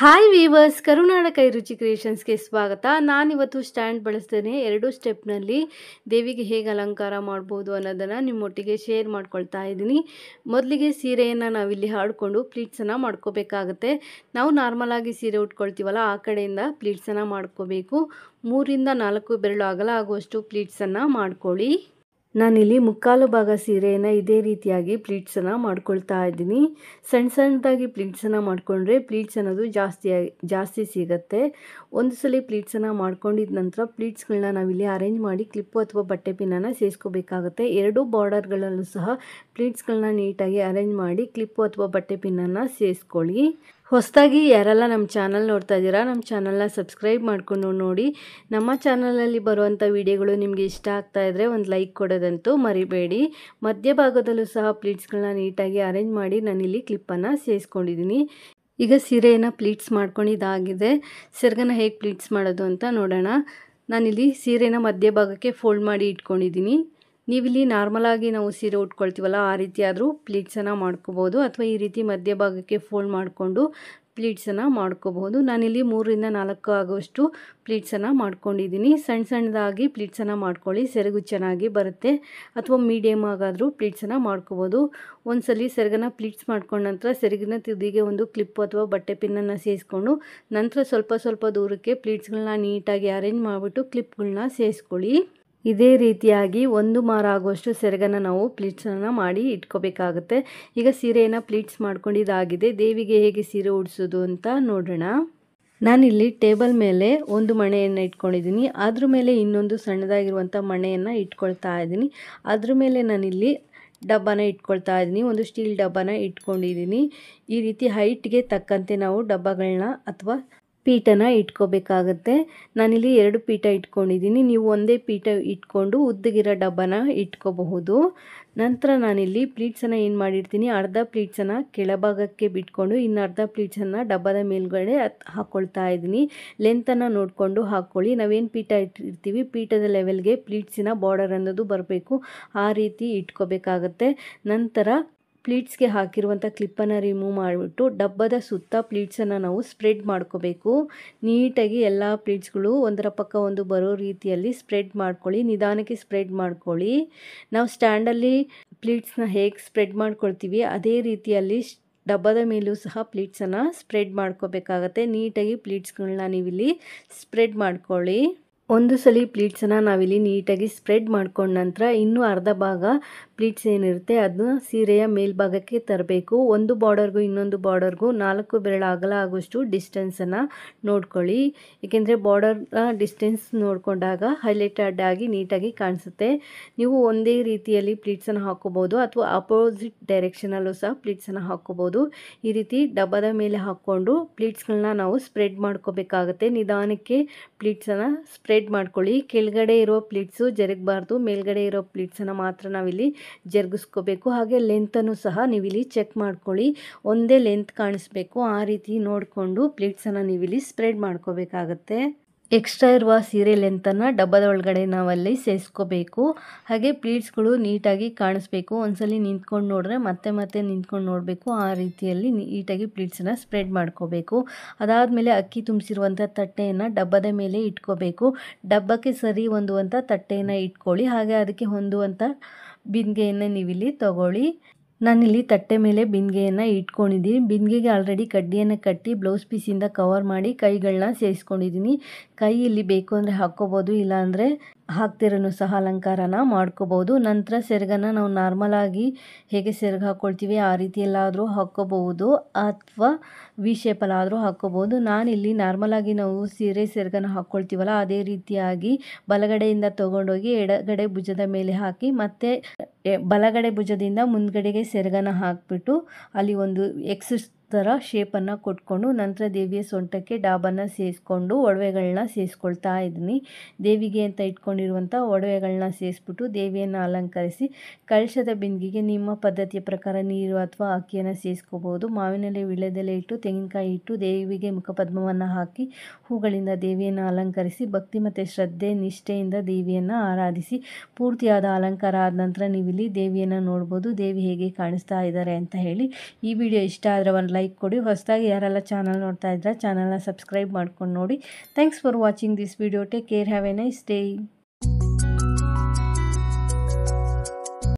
Hi viewers, ಕರುನಾಡ ಕೈ ರುಚಿ ಕ್ರಿಯೇಷನ್ಸ್ಗೆ ಸ್ವಾಗತ. ನಾನಿವತ್ತು ಸ್ಟ್ಯಾಂಡ್ ಬಳಸ್ತೇನೆ. 2 ಸ್ಟೆಪ್ನಲ್ಲಿ ದೇವಿಗೆ ಹೇಗೆ ಅಲಂಕಾರ ಮಾಡ್ಬೋದು ಅನ್ನೋದನ್ನು ನಿಮ್ಮೊಟ್ಟಿಗೆ ಶೇರ್ ಮಾಡ್ಕೊಳ್ತಾ ಇದ್ದೀನಿ. ಮೊದಲಿಗೆ ಸೀರೆಯನ್ನು ನಾವಿಲ್ಲಿ ಹಾಡಿಕೊಂಡು ಪ್ಲೀಟ್ಸನ್ನು ಮಾಡ್ಕೋಬೇಕಾಗತ್ತೆ. ನಾವು ನಾರ್ಮಲಾಗಿ ಸೀರೆ ಉಟ್ಕೊಳ್ತೀವಲ್ಲ, ಆ ಕಡೆಯಿಂದ ಪ್ಲೀಟ್ಸನ್ನು ಮಾಡ್ಕೋಬೇಕು. 3 ರಿಂದ 4 ಬೆರಳು ಅಗಲ ಆಗುವಷ್ಟು ಪ್ಲೀಟ್ಸನ್ನು ಮಾಡ್ಕೊಳ್ಳಿ. ನಾನಿಲ್ಲಿ ಮುಕ್ಕಾಲು ಭಾಗ ಸೀರೆಯನ್ನು ಇದೇ ರೀತಿಯಾಗಿ ಪ್ಲೀಟ್ಸನ್ನು ಮಾಡ್ಕೊಳ್ತಾ ಇದ್ದೀನಿ. ಸಣ್ಣದಾಗಿ ಪ್ಲೀಟ್ಸನ್ನು ಮಾಡಿಕೊಂಡ್ರೆ ಪ್ಲೀಟ್ಸ್ ಅನ್ನೋದು ಜಾಸ್ತಿ ಸಿಗುತ್ತೆ. ಒಂದು ಸಲ ಪ್ಲೀಟ್ಸನ್ನು ಮಾಡ್ಕೊಂಡಿದ ನಂತರ ಪ್ಲೀಟ್ಸ್ಗಳನ್ನ ನಾವಿಲ್ಲಿ ಅರೇಂಜ್ ಮಾಡಿ ಕ್ಲಿಪ್ಪು ಅಥವಾ ಬಟ್ಟೆ ಪಿನ್ನನ್ನು ಸೇರಿಸ್ಕೋಬೇಕಾಗುತ್ತೆ. 2 ಬಾರ್ಡರ್ಗಳಲ್ಲೂ ಸಹ ಪ್ಲೀಟ್ಸ್ಗಳನ್ನ ನೀಟಾಗಿ ಅರೇಂಜ್ ಮಾಡಿ ಕ್ಲಿಪ್ಪು ಅಥವಾ ಬಟ್ಟೆ ಪಿನ್ನನ್ನು ಸೇರಿಸ್ಕೊಳ್ಳಿ. ಹೊಸದಾಗಿ ಯಾರೆಲ್ಲ ನಮ್ಮ ಚಾನಲ್ ನೋಡ್ತಾ ಇದ್ದೀರಾ, ನಮ್ಮ ಚಾನಲ್ನ ಸಬ್ಸ್ಕ್ರೈಬ್ ಮಾಡಿಕೊಂಡು ನೋಡಿ. ನಮ್ಮ ಚಾನಲಲ್ಲಿ ಬರುವಂಥ ವಿಡಿಯೋಗಳು ನಿಮಗೆ ಇಷ್ಟ ಆಗ್ತಾ ಇದ್ದರೆ ಒಂದು ಲೈಕ್ ಕೊಡೋದಂತೂ ಮರಿಬೇಡಿ. ಮಧ್ಯಭಾಗದಲ್ಲೂ ಸಹ ಪ್ಲೀಟ್ಸ್ಗಳನ್ನ ನೀಟಾಗಿ ಅರೇಂಜ್ ಮಾಡಿ ನಾನಿಲ್ಲಿ ಕ್ಲಿಪ್ಪನ್ನು ಸೇರಿಸ್ಕೊಂಡಿದ್ದೀನಿ. ಈಗ ಸೀರೆಯನ್ನು ಪ್ಲೀಟ್ಸ್ ಮಾಡ್ಕೊಂಡಿದ್ದಾಗಿದೆ. ಸೆರಗನ್ನು ಹೇಗೆ ಪ್ಲೀಟ್ಸ್ ಮಾಡೋದು ಅಂತ ನೋಡೋಣ. ನಾನಿಲ್ಲಿ ಸೀರೆನ ಮಧ್ಯಭಾಗಕ್ಕೆ ಫೋಲ್ಡ್ ಮಾಡಿ ಇಟ್ಕೊಂಡಿದ್ದೀನಿ. ನೀವಿಲ್ಲಿ ನಾರ್ಮಲಾಗಿ ನಾವು ಸೀರೆ ಉಟ್ಕೊಳ್ತೀವಲ್ಲ, ಆ ರೀತಿ ಆದರೂ ಪ್ಲೀಟ್ಸನ್ನು ಮಾಡ್ಕೋಬೋದು, ಅಥವಾ ಈ ರೀತಿ ಮಧ್ಯಭಾಗಕ್ಕೆ ಫೋಲ್ಡ್ ಮಾಡಿಕೊಂಡು ಪ್ಲೀಟ್ಸನ್ನು ಮಾಡ್ಕೋಬಹುದು. ನಾನಿಲ್ಲಿ 3 ರಿಂದ 4 ಆಗುವಷ್ಟು ಪ್ಲೀಟ್ಸನ್ನು ಮಾಡ್ಕೊಂಡಿದ್ದೀನಿ. ಸಣ್ಣದಾಗಿ ಪ್ಲೀಟ್ಸನ್ನು ಮಾಡ್ಕೊಳ್ಳಿ, ಸೆರಗು ಚೆನ್ನಾಗಿ ಬರುತ್ತೆ. ಅಥವಾ ಮೀಡಿಯಮ್ ಆಗಾದರೂ ಪ್ಲೀಟ್ಸನ್ನು ಮಾಡ್ಕೋಬೋದು. ಒಂದ್ಸಲಿ ಸೆರಗನ್ನು ಪ್ಲೀಟ್ಸ್ ಮಾಡ್ಕೊಂಡ ನಂತರ ಸೆರಗಿನ ತುದಿಗೆ ಒಂದು ಕ್ಲಿಪ್ಪು ಅಥವಾ ಬಟ್ಟೆ ಪಿನ್ನನ್ನು ಸೇರಿಸ್ಕೊಂಡು ನಂತರ ಸ್ವಲ್ಪ ದೂರಕ್ಕೆ ಪ್ಲೀಟ್ಸ್ಗಳನ್ನ ನೀಟಾಗಿ ಅರೇಂಜ್ ಮಾಡಿಬಿಟ್ಟು ಕ್ಲಿಪ್ಗಳನ್ನ ಸೇರಿಸ್ಕೊಳ್ಳಿ. ಇದೇ ರೀತಿಯಾಗಿ 1 ಮಾರು ಆಗುವಷ್ಟು ಸೆರಗನ್ನು ನಾವು ಪ್ಲೀಟ್ಸನ್ನು ಮಾಡಿ ಇಟ್ಕೋಬೇಕಾಗುತ್ತೆ. ಈಗ ಸೀರೆಯನ್ನು ಪ್ಲೀಟ್ಸ್ ಮಾಡ್ಕೊಂಡಿದ್ದಾಗಿದೆ. ದೇವಿಗೆ ಹೇಗೆ ಸೀರೆ ಉಡಿಸೋದು ಅಂತ ನೋಡೋಣ. ನಾನಿಲ್ಲಿ ಟೇಬಲ್ ಮೇಲೆ ಒಂದು ಮಣೆಯನ್ನು ಇಟ್ಕೊಂಡಿದ್ದೀನಿ. ಅದ್ರ ಮೇಲೆ ಇನ್ನೊಂದು ಸಣ್ಣದಾಗಿರುವಂಥ ಮಣೆಯನ್ನು ಇಟ್ಕೊಳ್ತಾ ಇದ್ದೀನಿ. ಅದ್ರ ಮೇಲೆ ನಾನಿಲ್ಲಿ ಡಬ್ಬನ ಇಟ್ಕೊಳ್ತಾ ಇದ್ದೀನಿ. ಒಂದು ಸ್ಟೀಲ್ ಡಬ್ಬನ ಇಟ್ಕೊಂಡಿದ್ದೀನಿ. ಈ ರೀತಿ ಹೈಟ್ಗೆ ತಕ್ಕಂತೆ ನಾವು ಡಬ್ಬಗಳನ್ನ ಅಥವಾ ಪೀಠನ ಇಟ್ಕೋಬೇಕಾಗತ್ತೆ. ನಾನಿಲ್ಲಿ 2 ಪೀಠ ಇಟ್ಕೊಂಡಿದ್ದೀನಿ. ನೀವು ಒಂದೇ ಪೀಠ ಇಟ್ಕೊಂಡು ಉದ್ದಗಿರೋ ಡಬ್ಬನ ಇಟ್ಕೋಬಹುದು. ನಂತರ ನಾನಿಲ್ಲಿ ಪ್ಲೀಟ್ಸನ್ನು ಏನು ಮಾಡಿರ್ತೀನಿ, ಅರ್ಧ ಪ್ಲೀಟ್ಸನ್ನು ಕೆಳಭಾಗಕ್ಕೆ ಬಿಟ್ಕೊಂಡು ಇನ್ನು ಅರ್ಧ ಪ್ಲೀಟ್ಸನ್ನು ಡಬ್ಬದ ಮೇಲ್ಗಡೆ ಹಾಕ್ಕೊಳ್ತಾ ಇದ್ದೀನಿ. ಲೆಂತನ್ನು ನೋಡಿಕೊಂಡು ಹಾಕ್ಕೊಳ್ಳಿ. ನಾವೇನು ಪೀಠ ಇಟ್ಟಿರ್ತೀವಿ, ಪೀಠದ ಲೆವೆಲ್ಗೆ ಪ್ಲೀಟ್ಸಿನ ಬಾರ್ಡರ್ ಅನ್ನೋದು ಬರಬೇಕು. ಆ ರೀತಿ ಇಟ್ಕೋಬೇಕಾಗತ್ತೆ. ನಂತರ ಪ್ಲೀಟ್ಸ್ಗೆ ಹಾಕಿರುವಂಥ ಕ್ಲಿಪ್ಪನ್ನು ರಿಮೂವ್ ಮಾಡಿಬಿಟ್ಟು ಡಬ್ಬದ ಸುತ್ತ ಪ್ಲೀಟ್ಸನ್ನು ನಾವು ಸ್ಪ್ರೆಡ್ ಮಾಡ್ಕೋಬೇಕು. ನೀಟಾಗಿ ಎಲ್ಲ ಪ್ಲೀಟ್ಸ್ಗಳು ಒಂದರ ಪಕ್ಕ ಒಂದು ಬರೋ ರೀತಿಯಲ್ಲಿ ಸ್ಪ್ರೆಡ್ ಮಾಡ್ಕೊಳ್ಳಿ. ನಿಧಾನಕ್ಕೆ ಸ್ಪ್ರೆಡ್ ಮಾಡ್ಕೊಳ್ಳಿ. ನಾವು ಸ್ಟ್ಯಾಂಡಲ್ಲಿ ಪ್ಲೀಟ್ಸ್ನ ಹೇಗೆ ಸ್ಪ್ರೆಡ್ ಮಾಡ್ಕೊಳ್ತೀವಿ ಅದೇ ರೀತಿಯಲ್ಲಿ ಡಬ್ಬದ ಮೇಲೂ ಸಹ ಪ್ಲೀಟ್ಸನ್ನು ಸ್ಪ್ರೆಡ್ ಮಾಡ್ಕೋಬೇಕಾಗತ್ತೆ. ನೀಟಾಗಿ ಪ್ಲೀಟ್ಸ್ಗಳನ್ನ ನೀವಿಲ್ಲಿ ಸ್ಪ್ರೆಡ್ ಮಾಡ್ಕೊಳ್ಳಿ. ಒಂದು ಸಲ ಪ್ಲೀಟ್ಸನ್ನು ನಾವಿಲ್ಲಿ ನೀಟಾಗಿ ಸ್ಪ್ರೆಡ್ ಮಾಡ್ಕೊಂಡ ನಂತರ ಇನ್ನೂ ಅರ್ಧ ಭಾಗ ಪ್ಲೀಟ್ಸ್ ಏನಿರುತ್ತೆ ಅದನ್ನ ಸೀರೆಯ ಮೇಲ್ಭಾಗಕ್ಕೆ ತರಬೇಕು. ಒಂದು ಬಾರ್ಡರ್ಗೂ ಇನ್ನೊಂದು ಬಾರ್ಡರ್ಗೂ 4 ಬೆರಳು ಅಗಲ ಆಗುವಷ್ಟು ಡಿಸ್ಟೆನ್ಸನ್ನು ನೋಡ್ಕೊಳ್ಳಿ. ಏಕೆಂದರೆ ಬಾರ್ಡರ್ ಡಿಸ್ಟೆನ್ಸ್ ನೋಡಿಕೊಂಡಾಗ ಹೈಲೈಟೆಡ್ ಆಗಿ ನೀಟಾಗಿ ಕಾಣಿಸುತ್ತೆ. ನೀವು ಒಂದೇ ರೀತಿಯಲ್ಲಿ ಪ್ಲೀಟ್ಸನ್ನು ಹಾಕ್ಕೋಬೋದು ಅಥವಾ ಅಪೋಸಿಟ್ ಡೈರೆಕ್ಷನಲ್ಲೂ ಸಹ ಪ್ಲೀಟ್ಸನ್ನು ಹಾಕ್ಕೋಬೋದು. ಈ ರೀತಿ ಡಬ್ಬದ ಮೇಲೆ ಹಾಕ್ಕೊಂಡು ಪ್ಲೀಟ್ಸ್ಗಳನ್ನ ನಾವು ಸ್ಪ್ರೆಡ್ ಮಾಡ್ಕೋಬೇಕಾಗತ್ತೆ. ನಿಧಾನಕ್ಕೆ ಪ್ಲೀಟ್ಸನ್ನು ಸ್ಪ್ರೆಡ್ ಮಾಡ್ಕೊಳ್ಳಿ. ಕೆಳಗಡೆ ಇರೋ ಪ್ಲೀಟ್ಸು ಜರುಗಬಾರ್ದು, ಮೇಲ್ಗಡೆ ಇರೋ ಪ್ಲೀಟ್ಸನ್ನು ಮಾತ್ರ ನಾವಿಲ್ಲಿ ಜರುಗಿಸ್ಕೋಬೇಕು. ಹಾಗೆ ಲೆಂತನ್ನು ಸಹ ನೀವಿಲ್ಲಿ ಚೆಕ್ ಮಾಡ್ಕೊಳ್ಳಿ. ಒಂದೇ ಲೆಂತ್ ಕಾಣಿಸ್ಬೇಕು. ಆ ರೀತಿ ನೋಡಿಕೊಂಡು ಪ್ಲೀಟ್ಸನ್ನು ನೀವಿಲ್ಲಿ ಸ್ಪ್ರೆಡ್ ಮಾಡ್ಕೋಬೇಕಾಗತ್ತೆ. ಎಕ್ಸ್ಟ್ರಾ ಇರುವ ಸೀರೆ ಲೆಂತನ್ನು ಡಬ್ಬದ ಒಳಗಡೆ ನಾವಲ್ಲಿ ಸೇರಿಸ್ಕೋಬೇಕು. ಹಾಗೆ ಪ್ಲೀಟ್ಸ್ಗಳು ನೀಟಾಗಿ ಕಾಣಿಸ್ಬೇಕು. ಒಂದ್ಸಲಿ ನಿಂತ್ಕೊಂಡು ನೋಡಿದ್ರೆ ಮತ್ತೆ ನಿಂತ್ಕೊಂಡು ನೋಡಬೇಕು. ಆ ರೀತಿಯಲ್ಲಿ ನೀಟಾಗಿ ಪ್ಲೀಟ್ಸನ್ನು ಸ್ಪ್ರೆಡ್ ಮಾಡ್ಕೋಬೇಕು. ಅದಾದಮೇಲೆ ಅಕ್ಕಿ ತುಂಬಿಸಿರುವಂಥ ತಟ್ಟೆಯನ್ನು ಡಬ್ಬದ ಮೇಲೆ ಇಟ್ಕೋಬೇಕು. ಡಬ್ಬಕ್ಕೆ ಸರಿ ಹೊಂದುವಂಥ ತಟ್ಟೆಯನ್ನು ಇಟ್ಕೊಳ್ಳಿ. ಹಾಗೆ ಅದಕ್ಕೆ ಹೊಂದುವಂಥ ಬಿಂದಿಗೆಯನ್ನು ನೀವಿಲ್ಲಿ ತಗೊಳ್ಳಿ. ನಾನಿಲ್ಲಿ ತಟ್ಟೆ ಮೇಲೆ ಬಿಂದಿಗೆಯನ್ನು ಇಟ್ಕೊಂಡಿದ್ದೀನಿ. ಬಿಂದಿಗೆಗೆ ಆಲ್ರೆಡಿ ಕಡ್ಡಿಯನ್ನು ಕಟ್ಟಿ ಬ್ಲೌಸ್ ಪೀಸಿಂದ ಕವರ್ ಮಾಡಿ ಕೈಗಳನ್ನ ಸೇರಿಸ್ಕೊಂಡಿದ್ದೀನಿ. ಕೈ ಇಲ್ಲಿ ಬೇಕು ಅಂದರೆ ಹಾಕ್ಕೋಬೋದು, ಇಲ್ಲಾಂದರೆ ಹಾಕ್ತಿರೋನು ಸಹ ಅಲಂಕಾರನ ಮಾಡ್ಕೋಬೋದು. ನಂತರ ಸೆರಗನ್ನು ನಾವು ನಾರ್ಮಲಾಗಿ ಹೇಗೆ ಸೆರಗು ಹಾಕ್ಕೊಳ್ತೀವಿ ಆ ರೀತಿಯಲ್ಲಾದರೂ ಹಾಕ್ಕೋಬಹುದು, ಅಥವಾ ವಿ ಶೇಪಲ್ಲಾದರೂ ಹಾಕ್ಕೋಬೋದು. ನಾನಿಲ್ಲಿ ನಾರ್ಮಲಾಗಿ ನಾವು ಸೀರೆ ಸೆರಗನ್ನು ಹಾಕ್ಕೊಳ್ತೀವಲ್ಲ ಅದೇ ರೀತಿಯಾಗಿ ಬಲಗಡೆಯಿಂದ ತೊಗೊಂಡೋಗಿ ಎಡಗಡೆ ಭುಜದ ಮೇಲೆ ಹಾಕಿ ಮತ್ತೆ ಬಲಗಡೆ ಭುಜದಿಂದ ಮುಂದ್ಗಡೆಗೆ ಸೆರಗನ್ನು ಹಾಕಿಬಿಟ್ಟು ಅಲ್ಲಿ ಒಂದು ಎಕ್ಸ್ ಥರ ಶೇಪನ್ನು ಕೊಟ್ಕೊಂಡು ನಂತರ ದೇವಿಯ ಸೊಂಟಕ್ಕೆ ಡಾಬನ್ನು ಸೇರಿಸ್ಕೊಂಡು ಒಡವೆಗಳನ್ನ ಸೇರಿಸ್ಕೊಳ್ತಾ ಇದ್ದೀನಿ. ದೇವಿಗೆ ಅಂತ ಇಟ್ಕೊಂಡಿರುವಂಥ ಒಡವೆಗಳನ್ನ ಸೇರಿಸ್ಬಿಟ್ಟು ದೇವಿಯನ್ನು ಅಲಂಕರಿಸಿ ಕಳಶದ ಬಿಂದಿಗೆಗೆ ನಿಮ್ಮ ಪದ್ಧತಿಯ ಪ್ರಕಾರ ನೀರು ಅಥವಾ ಅಕ್ಕಿಯನ್ನು ಸೇರಿಸ್ಕೋಬೋದು. ಮಾವಿನೆಲೆ ವೀಳ್ಯದೆಲೆ ಇಟ್ಟು ತೆಂಗಿನಕಾಯಿ ಇಟ್ಟು ದೇವಿಗೆ ಮುಖಪದ್ಮವನ್ನು ಹಾಕಿ ಹೂಗಳಿಂದ ದೇವಿಯನ್ನು ಅಲಂಕರಿಸಿ ಭಕ್ತಿ ಮತ್ತು ಶ್ರದ್ಧೆ ನಿಷ್ಠೆಯಿಂದ ದೇವಿಯನ್ನು ಆರಾಧಿಸಿ ಪೂರ್ತಿಯಾದ ಅಲಂಕಾರ ಆದ ನಂತರ ನೀವಿಲ್ಲಿ ದೇವಿಯನ್ನು ನೋಡ್ಬೋದು. ದೇವಿ ಹೇಗೆ ಕಾಣಿಸ್ತಾ ಇದ್ದಾರೆ ಅಂತ ಹೇಳಿ. ಈ ವಿಡಿಯೋ ಇಷ್ಟ ಆದರೆ ಒಂದು ಲೈಕ್ ಕೊಡಿ. ಹೊಸದಾಗಿ ಯಾರೆಲ್ಲ ಚಾನಲ್ ನೋಡ್ತಾ ಇದ್ದಾರೆ ಚಾನಲ್ನ ಸಬ್ಸ್ಕ್ರೈಬ್ ಮಾಡ್ಕೊಂಡು ನೋಡಿ. Thanks for watching this video. Take care. Have A nice day.